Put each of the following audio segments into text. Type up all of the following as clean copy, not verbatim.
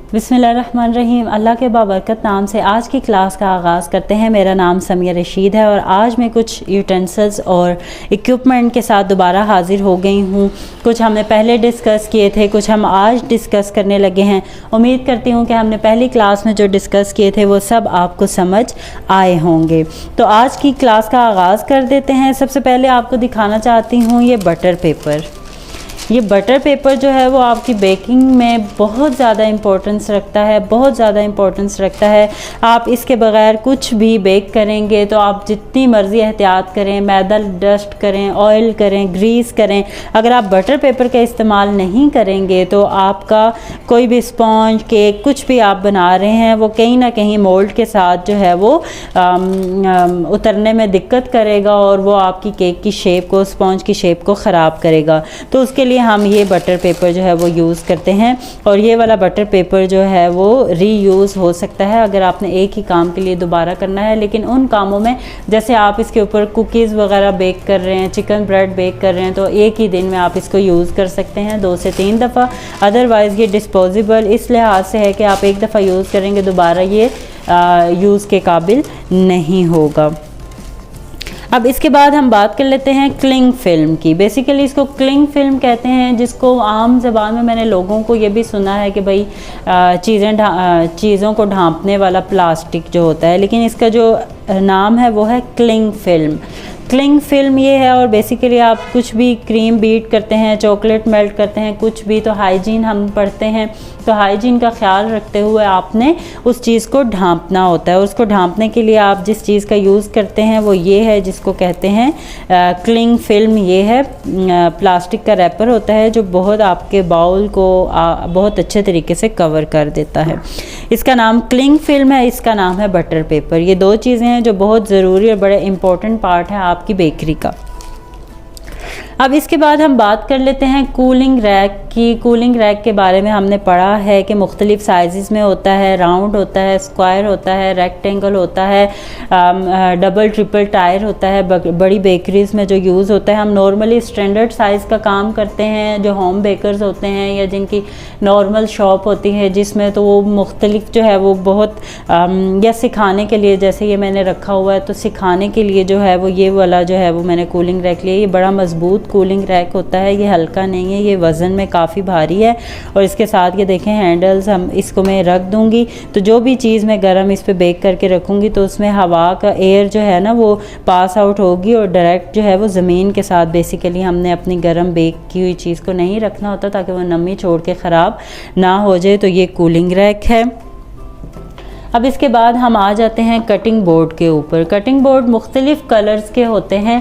बिस्मिल्लाहिर्रहमानिर्रहीम। अल्लाह के बाबरकत नाम से आज की क्लास का आगाज़ करते हैं। मेरा नाम समिया रशीद है और आज मैं कुछ यूटेंसिल्स और इक्विपमेंट के साथ दोबारा हाज़िर हो गई हूँ। कुछ हमने पहले डिस्कस किए थे, कुछ हम आज डिस्कस करने लगे हैं। उम्मीद करती हूँ कि हमने पहली क्लास में जो डिस्कस किए थे वो सब आपको समझ आए होंगे। तो आज की क्लास का आगाज़ कर देते हैं। सबसे पहले आपको दिखाना चाहती हूँ ये बटर पेपर। ये बटर पेपर जो है वो आपकी बेकिंग में बहुत ज़्यादा इम्पोर्टेंस रखता है, बहुत ज़्यादा इम्पोर्टेंस रखता है। आप इसके बग़ैर कुछ भी बेक करेंगे तो आप जितनी मर्ज़ी एहतियात करें, मैदा डस्ट करें, ऑयल करें, ग्रीस करें, अगर आप बटर पेपर का इस्तेमाल नहीं करेंगे तो आपका कोई भी स्पॉन्ज, केक, कुछ भी आप बना रहे हैं वो कहीं ना कहीं मोल्ड के साथ जो है वो उतरने में दिक्कत करेगा और वो आपकी केक की शेप को, स्पॉन्ज की शेप को ख़राब करेगा। तो उसके लिए हम ये बटर पेपर जो है वो यूज़ करते हैं और ये वाला बटर पेपर जो है वो रीयूज़ हो सकता है अगर आपने एक ही काम के लिए दोबारा करना है। लेकिन उन कामों में जैसे आप इसके ऊपर कुकीज़ वगैरह बेक कर रहे हैं, चिकन ब्रेड बेक कर रहे हैं, तो एक ही दिन में आप इसको यूज़ कर सकते हैं 2 से 3 दफ़ा। अदरवाइज़ ये डिस्पोजेबल इस लिहाज से है कि आप एक दफ़ा यूज़ करेंगे दोबारा ये यूज़ के काबिल नहीं होगा। अब इसके बाद हम बात कर लेते हैं क्लिंग फिल्म की। बेसिकली इसको क्लिंग फिल्म कहते हैं, जिसको आम ज़बान में मैंने लोगों को ये भी सुना है कि भाई चीज़ों को ढांपने वाला प्लास्टिक जो होता है, लेकिन इसका जो नाम है वो है क्लिंग फिल्म। क्लिंग फिल्म ये है और बेसिकली आप कुछ भी क्रीम बीट करते हैं, चॉकलेट मेल्ट करते हैं, कुछ भी, तो हाइजीन हम पढ़ते हैं, तो हाइजीन का ख्याल रखते हुए आपने उस चीज़ को ढांपना होता है। उसको ढांपने के लिए आप जिस चीज़ का यूज़ करते हैं वो ये है, जिसको कहते हैं क्लिंग फिल्म। ये है प्लास्टिक का रैपर होता है जो बहुत आपके बाउल को बहुत अच्छे तरीके से कवर कर देता है। इसका नाम क्लिंग फिल्म है, इसका नाम है बटर पेपर। ये 2 चीज़ें हैं जो बहुत ज़रूरी और बड़े इंपॉर्टेंट पार्ट है आपकी बेकरी का। अब इसके बाद हम बात कर लेते हैं कूलिंग रैक की। कूलिंग रैक के बारे में हमने पढ़ा है कि मुख्तलिफ़ साइज़ में होता है, राउंड होता है, स्क्वायर होता है, रेक्टेंगल होता है, डबल ट्रिपल टायर होता है। बड़ी बेकरीज़ में जो यूज़ होता है, हम नॉर्मली स्टैंडर्ड साइज़ का काम करते हैं जो होम बेकर्स होते हैं या जिनकी नॉर्मल शॉप होती है, जिसमें तो वो मुख्तलिफ जो है वो बहुत या सिखाने के लिए, जैसे ये मैंने रखा हुआ है तो सिखाने के लिए जो है वो ये वाला जो है वो मैंने कूलिंग रैक लिया। ये बड़ा मजबूत कूलिंग रैक होता है, ये हल्का नहीं है, ये वज़न में काफ़ी भारी है। और इसके साथ ये देखें हैंडल्स, हम इसको मैं रख दूंगी तो जो भी चीज़ मैं गर्म इस पे बेक करके रखूंगी तो उसमें हवा का एयर जो है ना वो पास आउट होगी और डायरेक्ट जो है वो ज़मीन के साथ, बेसिकली हमने अपनी गर्म बेक की हुई चीज़ को नहीं रखना होता ताकि वो नमी छोड़ के ख़राब ना हो जाए। तो ये कूलिंग रैक है। अब इसके बाद हम आ जाते हैं कटिंग बोर्ड के ऊपर। कटिंग बोर्ड मुख्तलिफ़ कलर्स के होते हैं,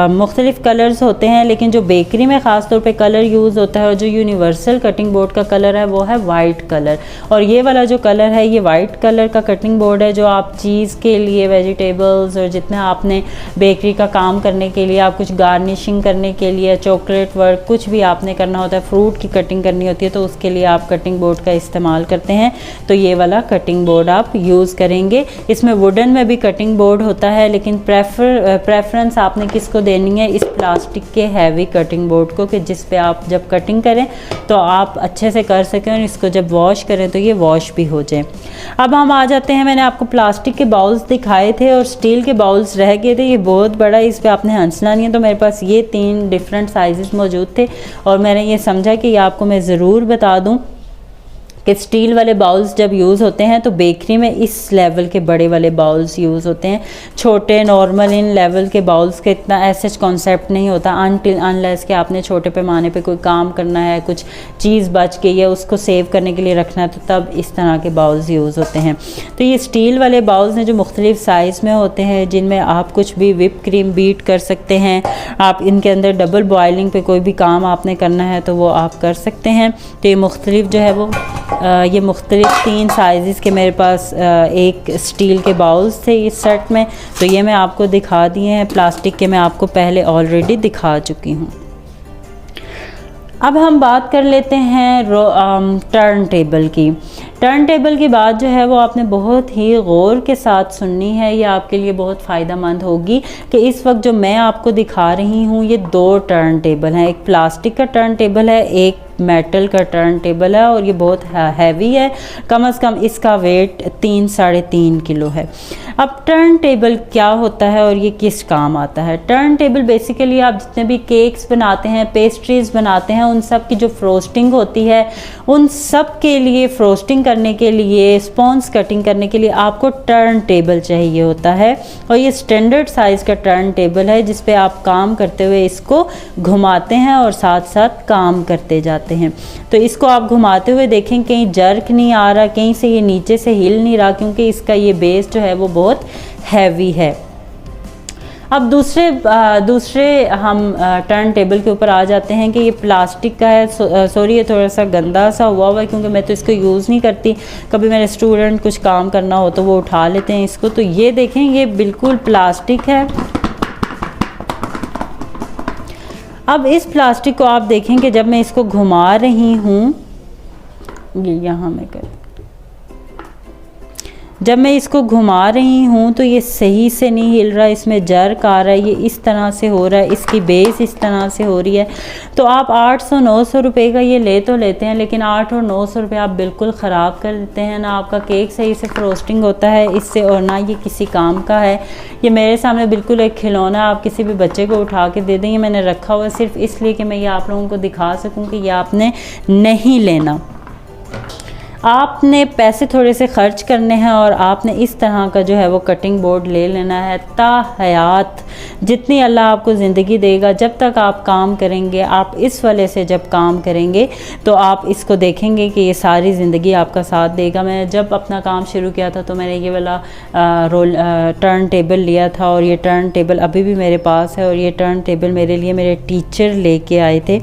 मुख्तलिफ़ कलर्स होते हैं, लेकिन जो बेकरी में ख़ास तौर पे कलर यूज़ होता है और जो यूनिवर्सल कटिंग बोर्ड का कलर है वो है वाइट कलर। और ये वाला जो कलर है ये वाइट कलर का कटिंग बोर्ड है जो आप चीज़ के लिए, वेजिटेबल्स और जितना आपने बेकरी का काम करने के लिए, आप कुछ गार्निशिंग करने के लिए, चॉकलेट वर्क, कुछ भी आपने करना होता है, फ्रूट की कटिंग करनी होती है तो उसके लिए आप कटिंग बोर्ड का इस्तेमाल करते हैं। तो ये वाला कटिंग बोर्ड आप यूज़ करेंगे। इसमें वुडन में भी कटिंग बोर्ड होता है, लेकिन प्रेफरेंस आपने किसको देनी है, इस प्लास्टिक के हैवी कटिंग बोर्ड को, कि जिस पे आप जब कटिंग करें तो आप अच्छे से कर सकें और इसको जब वॉश करें तो ये वॉश भी हो जाए। अब हम आ जाते हैं, मैंने आपको प्लास्टिक के बाउल्स दिखाए थे और स्टील के बाउल्स रह गए थे। ये बहुत बड़ा, इस पर आपने हंसना नहीं है, तो मेरे पास ये 3 डिफरेंट साइज़ मौजूद थे और मैंने ये समझा कि ये आपको मैं ज़रूर बता दूँ कि स्टील वाले बाउल्स जब यूज़ होते हैं तो बेकरी में इस लेवल के बड़े वाले बाउल्स यूज़ होते हैं। छोटे नॉर्मल इन लेवल के बाउल्स का इतना ऐसा कॉन्सेप्ट नहीं होता अनटिल अनलेस कि आपने छोटे पैमाने पे कोई काम करना है, कुछ चीज़ बच गई है उसको सेव करने के लिए रखना है, तो तब इस तरह के बाउल्स यूज़ होते हैं। तो ये स्टील वाले बाउल्स हैं जो मुख्तलिफ साइज़ में होते हैं, जिनमें आप कुछ भी विप क्रीम बीट कर सकते हैं। आप इनके अंदर डबल बॉयलिंग पे कोई भी काम आपने करना है तो वो आप कर सकते हैं। तो ये मुख्तलिफ जो है वो ये मुख्तलिफ 3 साइज़ के मेरे पास एक स्टील के बाउल्स थे इस सेट में, तो ये मैं आपको दिखा दिए हैं। प्लास्टिक के मैं आपको पहले ऑलरेडी दिखा चुकी हूँ। अब हम बात कर लेते हैं टर्न टेबल की। टर्न टेबल की बात जो है वो आपने बहुत ही गौर के साथ सुननी है, ये आपके लिए बहुत फ़ायदा मंद होगी कि इस वक्त जो मैं आपको दिखा रही हूँ ये 2 टर्न टेबल हैं। एक प्लास्टिक का टर्न टेबल है, एक मेटल का टर्न टेबल है और ये बहुत हैवी है, कम से कम इसका वेट 3-3.5 किलो है। अब टर्न टेबल क्या होता है और ये किस काम आता है? टर्न टेबल बेसिकली आप जितने भी केक्स बनाते हैं, पेस्ट्रीज बनाते हैं, उन सब की जो फ्रोस्टिंग होती है, उन सब के लिए फ्रोस्टिंग करने के लिए, स्पॉन्ज कटिंग करने के लिए आपको टर्न टेबल चाहिए होता है। और ये स्टैंडर्ड साइज़ का टर्न टेबल है जिस पे आप काम करते हुए इसको घुमाते हैं और साथ साथ काम करते जाते हैं। तो इसको आप घुमाते हुए देखें कहीं जर्क नहीं आ रहा, कहीं से ये नीचे से हिल नहीं रहा, क्योंकि इसका ये बेस जो है वो बहुत हैवी है। अब दूसरे हम टर्न टेबल के ऊपर आ जाते हैं कि ये प्लास्टिक का है। सॉरी ये थोड़ा सा गंदा सा हुआ है क्योंकि मैं तो इसको यूज़ नहीं करती, कभी मेरे स्टूडेंट कुछ काम करना हो तो वो उठा लेते हैं इसको। तो ये देखें ये बिल्कुल प्लास्टिक है। अब इस प्लास्टिक को आप देखें कि जब मैं इसको घुमा रही हूँ, ये यहाँ मैं जब मैं इसको घुमा रही हूँ तो ये सही से नहीं हिल रहा, इसमें जर्क आ रहा है, ये इस तरह से हो रहा है, इसकी बेस इस तरह से हो रही है। तो आप 800-900 रुपये का ये ले तो लेते हैं, लेकिन 8 और 900 रुपये आप बिल्कुल ख़राब कर देते हैं। ना आपका केक सही से फ्रोस्टिंग होता है इससे, और ना ये किसी काम का है। ये मेरे सामने बिल्कुल एक खिलौना, आप किसी भी बच्चे को उठा के दे दें। ये मैंने रखा हुआ है सिर्फ इसलिए कि मैं ये आप लोगों को दिखा सकूँ कि ये आपने नहीं लेना। आपने पैसे थोड़े से खर्च करने हैं और आपने इस तरह का जो है वो कटिंग बोर्ड ले लेना है। ता हयात जितनी अल्लाह आपको ज़िंदगी देगा, जब तक आप काम करेंगे, आप इस वाले से जब काम करेंगे तो आप इसको देखेंगे कि ये सारी ज़िंदगी आपका साथ देगा। मैं जब अपना काम शुरू किया था तो मैंने ये वाला टर्न टेबल लिया था और ये टर्न टेबल अभी भी मेरे पास है। और ये टर्न टेबल मेरे लिए मेरे टीचर लेके आए थे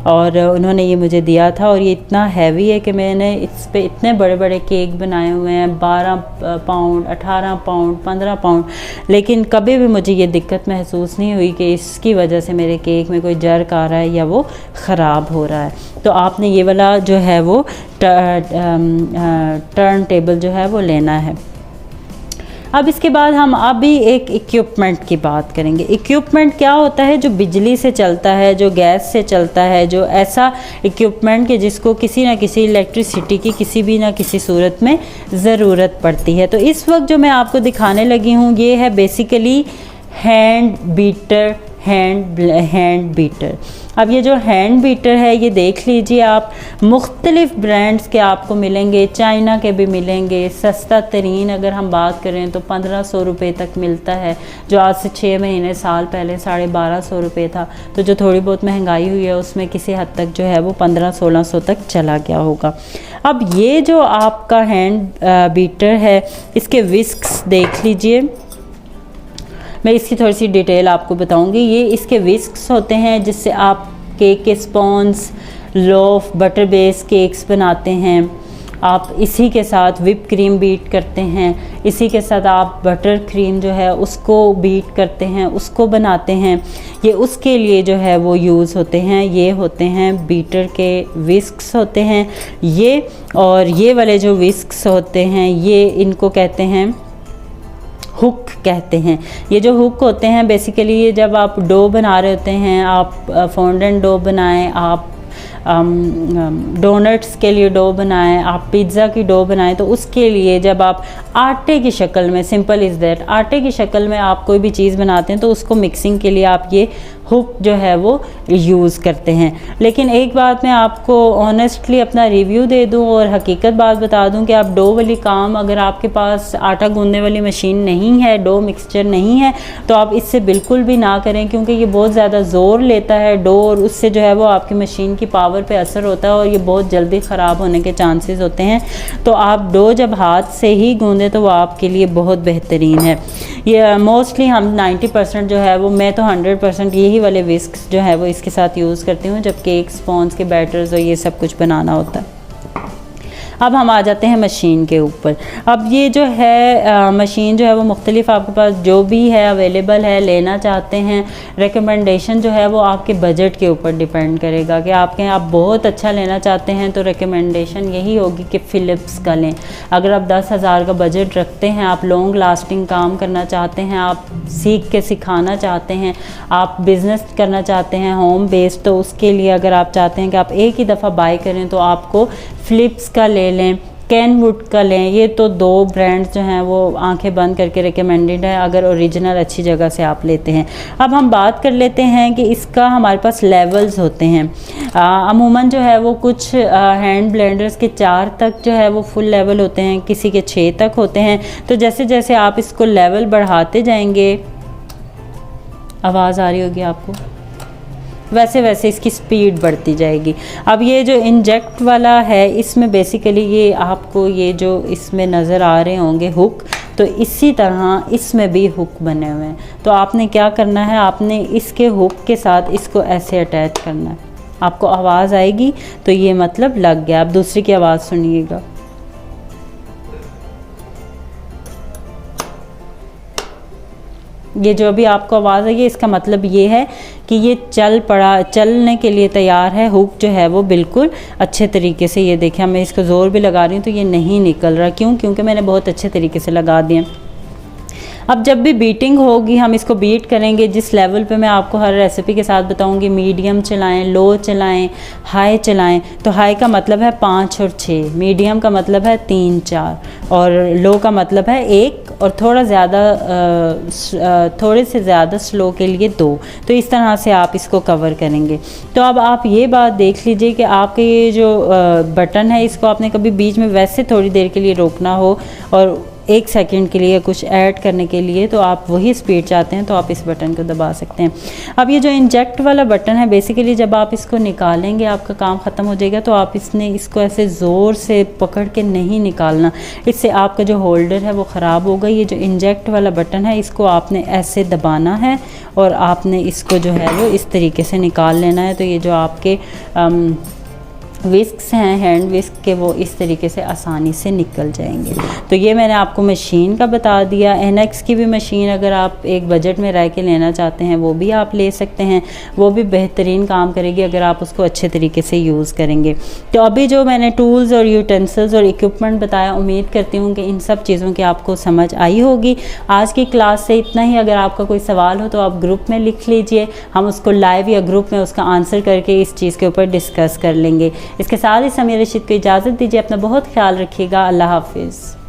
और उन्होंने ये मुझे दिया था। और ये इतना हैवी है कि मैंने इस पे इतने बड़े बड़े केक बनाए हुए हैं, 12 पाउंड, 18 पाउंड, 15 पाउंड, लेकिन कभी भी मुझे ये दिक्कत महसूस नहीं हुई कि इसकी वजह से मेरे केक में कोई जर्क आ रहा है या वो ख़राब हो रहा है। तो आपने ये वाला जो है वो टर्न टेबल जो है वो लेना है। अब इसके बाद हम अभी एक इक्विपमेंट की बात करेंगे। इक्विपमेंट क्या होता है? जो बिजली से चलता है, जो गैस से चलता है, जो ऐसा इक्विपमेंट कि जिसको किसी न किसी इलेक्ट्रिसिटी की किसी भी ना किसी सूरत में ज़रूरत पड़ती है। तो इस वक्त जो मैं आपको दिखाने लगी हूँ ये है बेसिकली हैंड बीटर। अब ये जो हैंड बीटर है ये देख लीजिए आप, मुख्तलिफ़ ब्रांड्स के आपको मिलेंगे, चाइना के भी मिलेंगे। सस्ता तरीन अगर हम बात करें तो 1500 रुपये तक मिलता है, जो आज से 6 महीने साल पहले 1250 रुपये था। तो जो थोड़ी बहुत महंगाई हुई है उसमें किसी हद तक जो है वो 1500-1600 तक चला गया होगा। अब ये जो आपका हैंड बीटर है इसके विस्क्स देख लीजिए, मैं इसकी थोड़ी सी डिटेल आपको बताऊंगी। ये इसके विस्क्स होते हैं जिससे आप केक के sponge, loaf, butter base cakes बनाते हैं। आप इसी के साथ विप क्रीम बीट करते हैं, इसी के साथ आप बटर क्रीम जो है उसको बीट करते हैं, उसको बनाते हैं। ये उसके लिए जो है वो यूज़ होते हैं। ये होते हैं बीटर के विस्क्स होते हैं ये, और ये वाले जो विस्क्स होते हैं ये इनको कहते हैं हुक कहते हैं। ये जो हुक होते हैं बेसिकली ये जब आप डो बना रहे होते हैं, आप फॉन्डेंट डो बनाएं, आप डोनट्स के लिए डो बनाएं, आप पिज़्ज़ा की डो बनाएं, तो उसके लिए जब आप आटे की शक्ल में, सिंपल इज़ दैट, आटे की शक्ल में आप कोई भी चीज़ बनाते हैं तो उसको मिक्सिंग के लिए आप ये हुक जो है वो यूज़ करते हैं। लेकिन एक बात मैं आपको ऑनेस्टली अपना रिव्यू दे दूं और हकीकत बात बता दूं कि आप डो वाली काम, अगर आपके पास आटा गूंदने वाली मशीन नहीं है, डो मिक्सचर नहीं है, तो आप इससे बिल्कुल भी ना करें, क्योंकि ये बहुत ज़्यादा ज़ोर लेता है डो, और उससे जो है वो आपकी मशीन की पावर पे असर होता है और ये बहुत जल्दी ख़राब होने के चांसेस होते हैं। तो आप डो जब हाथ से ही गूंदें तो वो आपके लिए बहुत बेहतरीन है। ये मोस्टली हम 90% जो है वो, मैं तो 100% यही वाले विस्क्स जो है वो इसके साथ यूज़ करती हूँ जब केक, स्पॉन्ज के बैटर्स और ये सब कुछ बनाना होता है। अब हम आ जाते हैं मशीन के ऊपर। अब ये जो है मशीन जो है वो मुख्तलिफ आपके पास जो भी है अवेलेबल है, लेना चाहते हैं। रिकमेंडेशन जो है वो आपके बजट के ऊपर डिपेंड करेगा कि आप बहुत अच्छा लेना चाहते हैं तो रिकमेंडेशन यही होगी कि फ़िलिप्स का लें। अगर आप 10,000 का बजट रखते हैं, आप लॉन्ग लास्टिंग काम करना चाहते हैं, आप सीख के सिखाना चाहते हैं, आप बिज़नेस करना चाहते हैं होम बेस्ड, तो उसके लिए अगर आप चाहते हैं कि आप एक ही दफ़ा बाय करें तो आपको फ़िलिप्स का ले लें, कैनवुड का लें। ये तो 2 ब्रांड्स जो हैं वो आंखें बंद करके रिकमेंडेड है अगर ओरिजिनल अच्छी जगह से आप लेते हैं। अब हम बात कर लेते हैं कि इसका हमारे पास लेवल्स होते हैं। अमूमन जो है वो कुछ हैंड ब्लेंडर्स के 4 तक जो है वो फुल लेवल होते हैं, किसी के 6 तक होते हैं। तो जैसे जैसे आप इसको लेवल बढ़ाते जाएंगे, आवाज़ आ रही होगी आपको, वैसे वैसे इसकी स्पीड बढ़ती जाएगी। अब ये जो इंजेक्ट वाला है इसमें बेसिकली ये आपको ये जो इसमें नज़र आ रहे होंगे हुक, तो इसी तरह इसमें भी हुक बने हुए हैं। तो आपने क्या करना है, आपने इसके हुक के साथ इसको ऐसे अटैच करना है। आपको आवाज़ आएगी तो ये मतलब लग गया। अब दूसरी की आवाज़ सुनिएगा। ये जो अभी आपको आवाज़ आई है इसका मतलब ये है कि ये चलने के लिए तैयार है। हुक जो है वो बिल्कुल अच्छे तरीके से, ये देखिए मैं इसको ज़ोर भी लगा रही हूँ तो ये नहीं निकल रहा। क्यों? क्योंकि मैंने बहुत अच्छे तरीके से लगा दिए। अब जब भी बीटिंग होगी हम इसको बीट करेंगे जिस लेवल पे मैं आपको हर रेसिपी के साथ बताऊंगी, मीडियम चलाएं, लो चलाएं, हाई चलाएं। तो हाई का मतलब है 5 और 6, मीडियम का मतलब है 3, 4 और लो का मतलब है 1 और थोड़े से ज़्यादा स्लो के लिए 2। तो इस तरह से आप इसको कवर करेंगे। तो अब आप ये बात देख लीजिए कि आपके ये जो बटन है इसको आपने कभी बीच में वैसे थोड़ी देर के लिए रोकना हो और 1 सेकंड के लिए कुछ ऐड करने के लिए, तो आप वही स्पीड चाहते हैं तो आप इस बटन को दबा सकते हैं। अब ये जो इंजेक्ट वाला बटन है बेसिकली जब आप इसको निकालेंगे आपका काम ख़त्म हो जाएगा। तो आप इसको ऐसे ज़ोर से पकड़ के नहीं निकालना, इससे आपका जो होल्डर है वो ख़राब होगा। ये जो इंजेक्ट वाला बटन है इसको आपने ऐसे दबाना है और आपने इसको जो है वो इस तरीके से निकाल लेना है। तो ये जो आपके विस्क्स हैं, हैंड विस्क के, वो इस तरीके से आसानी से निकल जाएंगे। तो ये मैंने आपको मशीन का बता दिया। एनएक्स की भी मशीन अगर आप एक बजट में रह के लेना चाहते हैं वो भी आप ले सकते हैं, वो भी बेहतरीन काम करेगी अगर आप उसको अच्छे तरीके से यूज़ करेंगे। तो अभी जो मैंने टूल्स और यूटेंसिल्स और इक्विपमेंट बताया, उम्मीद करती हूँ कि इन सब चीज़ों की आपको समझ आई होगी। आज की क्लास से इतना ही। अगर आपका कोई सवाल हो तो आप ग्रुप में लिख लीजिए, हम उसको लाइव या ग्रुप में उसका आंसर करके इस चीज़ के ऊपर डिस्कस कर लेंगे। इसके साथ ही समीर रशीद को इजाज़त दीजिए। अपना बहुत ख्याल रखिएगा। अल्लाह हाफिज़।